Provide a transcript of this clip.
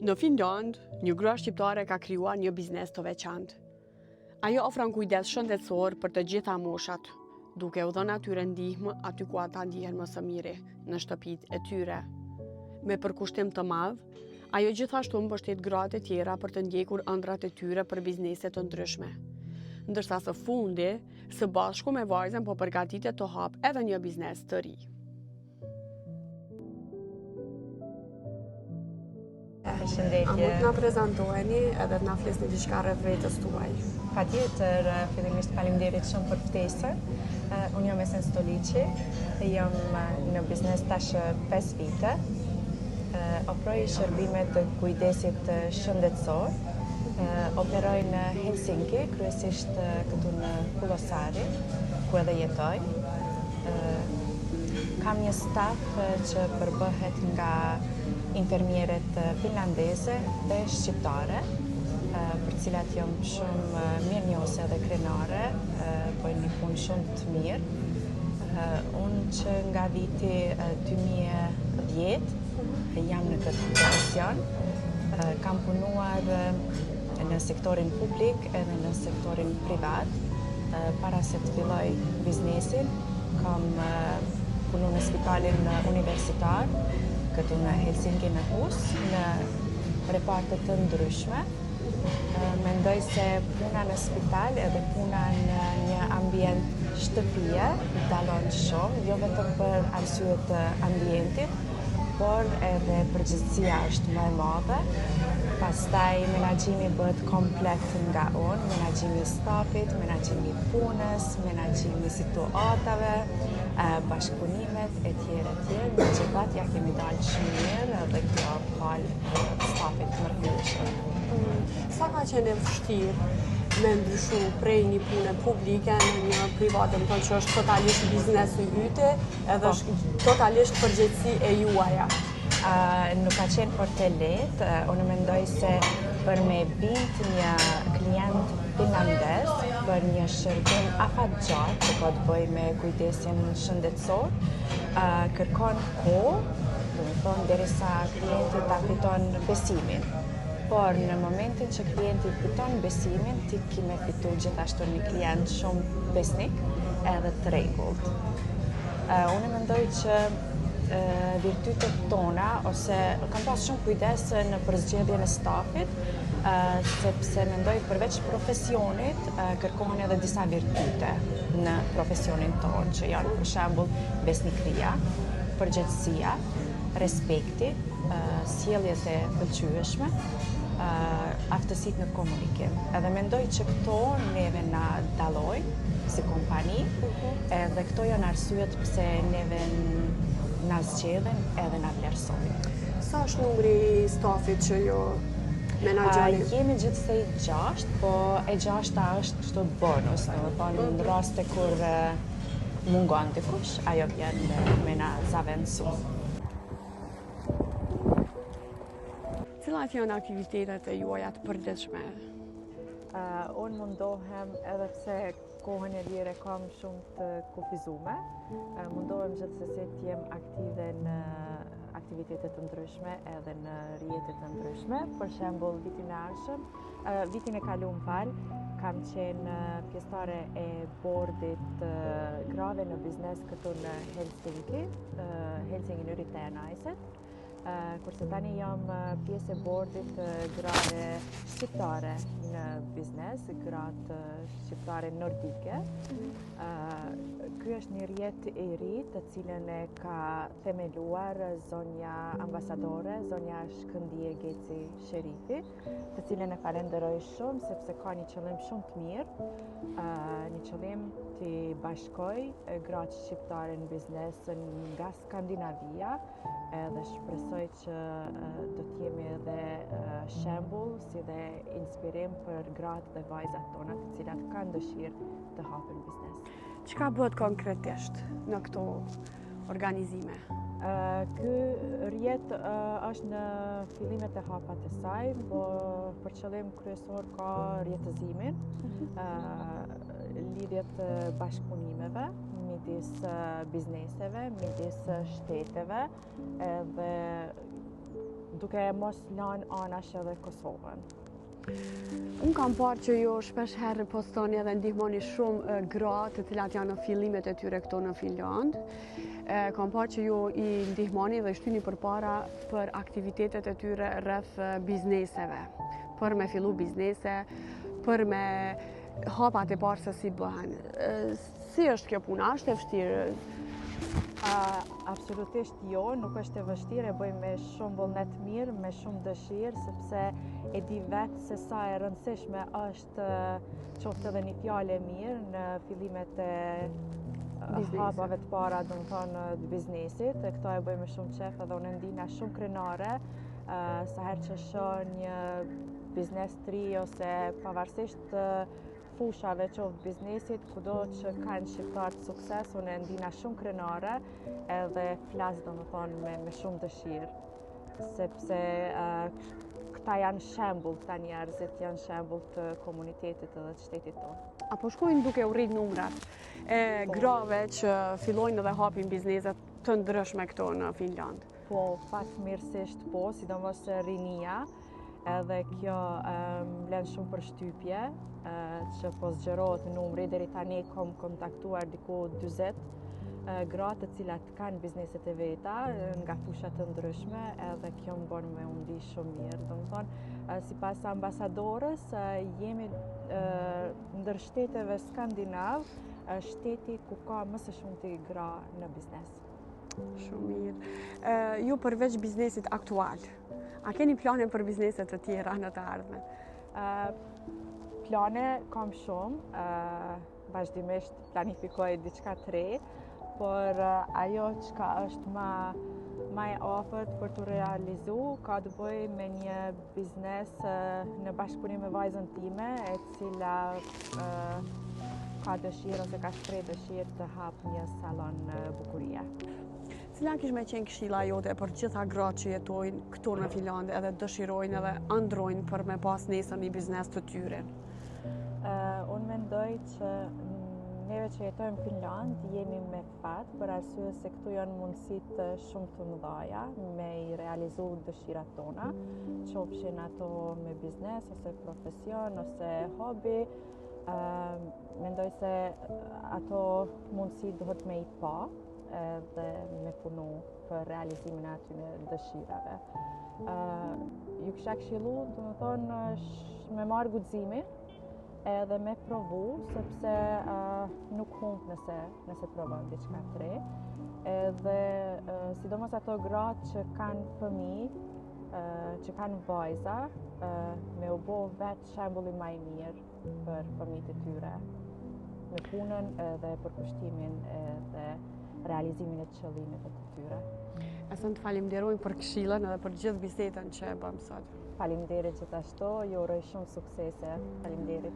Në Finland, një grua shqiptare ka krijuar një biznes të veçantë. Ajo ofron kujdes shëndetësor për të gjitha moshat, duke u dhënë atyre ndihmë aty ku ata ndihen më së miri, në shtëpitë e tyre. Me përkushtim të madh, ajo gjithashtu mbështet gratë e tjera për të ndjekur ëndrat e tyre për biznese të ndryshme. Ndërsa së fundi, së bashku me vajzën po përgatitet të hapë edhe një biznes të ri. A mund të na prezantoheni edhe të na flisni diçka rreth vetes tuaj? Patjetër, fillimisht faleminderit shumë për ftesën. Unë jam Esen Stoliqi, jam në biznes tash 5 vite. Ofroj shërbime të kujdesit shëndetësor. Operoj në Helsinki, kryesisht këtu në Kullosari, ku edhe jetoj. Kam një staf që përbëhet nga infermieret finlandeze dhe shqiptare, për cilat jam shumë mirënjohëse dhe krenare, bëjnë një punë shumë të mirë. Unë që nga viti 2010 jam në këtë profesion, kam punuar në sektorin publik edhe në sektorin privat. Para se të filloj biznesin, kam punu në spitalin universitar, këtu në Helsinki në Hus, në repartet të ndryshme. Mendoj se puna në spital edhe puna në një ambient shtëpie dallon shumë, jo vetëm për arsye të ambientit, por edhe përgjegjësia është më e madhe. Pastaj menaxhimi bëhet komplet nga unë, menaxhimi i stafit, menaxhimi i punës, menaxhimi i situatave, bashkëpunimet etj. Megjithatë ja kemi dalë shumë mirë dhe kjo fal stafit të mrekullueshëm. Sa ka qenë e vështirë me ndryshu prej një pune publike në një private, më thonë që është totalisht biznesi yte edhe është totalisht përgjegjësi e juaja? Nuk ka qenë për të lehtë. Unë mendoj se për me bind një klient finlandez për një shërbim afatgjatë që ka të bëjë me kujdesin shëndetësor, kërkon kohë, do të thonë derisa klienti ta fiton besimin. Por në momentin që klienti fiton besimin, ti ke me fitu gjithashtu një klient shumë besnik edhe të rregullt. Unë mendoj që virtytet tona, ose kam pas shumë kujdes në përzgjedhjen e stafit, sepse mendoj përveç profesionit, kërkohen edhe disa virtyte në profesionin tonë, që janë për shembull besnikëria, përgjegjësia, respekti, sjelljet e pëlqyeshme, aftësitë në komunikim. Edhe mendoj që këto neve na dallojnë si kompani, edhe këto janë arsyet pse neve na zgjedhin edhe na vlerësojnë. Sa është numri i stafit që ju menaxhoni? Jemi gjithsej 6, po e 6-ta është kështu bonus, në raste kur mungon dikush, ajo vjen me na zaventsu. Cilat janë aktivitetet e juaja të përditshme? Unë mundohem, edhe pse kohën e lirë kam shumë të kufizume, mundohem gjithsesi të jem aktive në aktivitete të ndryshme edhe në rrjete të ndryshme. Për shembull, vitin e kaluar kam qenë pjesëtare e bordit grave në biznes këtu në Helsinki, Helsingin Yrittäjänaiset. Kurse tani jam pjesë e bordit grave shqiptare në biznes, gratë shqiptare nordike. Ky është një rrjet i ri të cilën e ka themeluar zonja ambasadore, zonja Shkëndije Geci Sherifi, të cilën e falenderoj shumë sepse ka një qëllim shumë të mirë, një qëllim të bashkoj gratë shqiptare në biznes nga Skandinavia, edhe shpresoj që do të jemi edhe shembull si dhe inspirim për gratë dhe vajzat tona të cilat kanë dëshirë të hapin biznes. Çka bëhet konkretisht në këto organizime? Ky rrjet është në fillimet e hapat e saj, po për qëllim kryesor ka rrjetëzimin, lidhjet bashkëpunimeve midis bizneseve, midis shteteve, edhe duke mos lanë anash edhe Kosovën. Unë kam parë që ju shpesh herë postoni edhe ndihmoni shumë gra të cilat janë në fillimet e tyre këto në Finland. Kam parë që ju i ndihmoni dhe shtyni përpara për aktivitetet e tyre rreth bizneseve, për me fillu biznese, për me hapat e parë se si bëhen. Si është kjo puna? Është e vështirë? Absolutisht jo, nuk është e vështirë, e bëjmë me shumë vullnet mirë, me shumë dëshirë, sepse e di vetë se sa e rëndësishme është qoftë edhe një fjalë e mirë në fillimet e hapave të para, domethënë të biznesit. E këto e bëjmë me shumë qef edhe unë ndihna shumë krenare, sa herë që shoh një biznes të ri ose pavarësisht fushave qoftë biznesit, kudo që kanë shqiptar të sukses, unë e ndihna shumë krenare edhe flas domethënë me shumë dëshirë, sepse këta janë shembull, këta njerëzit janë shembull të komunitetit edhe të shtetit tonë. Apo shkojnë duke u rrit numrat e grave që fillojnë edhe hapin bizneset të ndryshme këto në Finland? Po, fatmirësisht po, sidomos rinia, edhe kjo vlen shumë për shtypje, që po zgjerohet numri, deri tani kam kontaktuar diku 40 gra të cilat kanë bizneset e veta nga fusha të ndryshme, edhe kjo më bën me u ndiq shumë mirë. Domethënë, sipas ambasadorës, jemi ndër shteteve skandinav shteti ku ka më së shumti gra në biznes. Shumë mirë. Ju përveç biznesit aktual, a keni plane për bizneset të tjera në të ardhmen? Plane kam shumë, vazhdimisht planifikoj diçka të re, por ajo çka është më e afërt për të realizu ka të bëjë me një biznes në bashkëpunim me vajzën time, e cila ka dëshirë ose ka shpreh dëshirë të hapë një salon bukurie. Cila kish me qenë këshilla jote për gjitha gratë që jetojnë këtu në Finlandë edhe dëshirojnë edhe ëndrojnë për me pas nesër një biznes të tyre? Unë mendoj që neve që jetojmë në Finlandë jemi me fat për arsye se këtu janë mundësitë shumë të mëdha me i realizu dëshirat tona, qofshin ato me biznes ose profesion ose hobi. Mendoj se ato mundësi duhet me i pa dhe me punu për realizimin e atyre dëshirave. Ju kisha këshillu, domethënë, me marrë guximin edhe me provu, sepse nuk humb nëse provon diçka të re. Edhe sidomos ato gratë që kanë fëmijë, që kanë vajza, me u bë vetë shembulli më i mirë për fëmijët e tyre, me punën edhe përkushtimin edhe realizimin e qëllimeve të tyre. Të falenderojmë për këshillën edhe për gjithë bisedën që e bëm sot. Faleminderit gjithashtu, ju uroj shumë suksese. Faleminderit.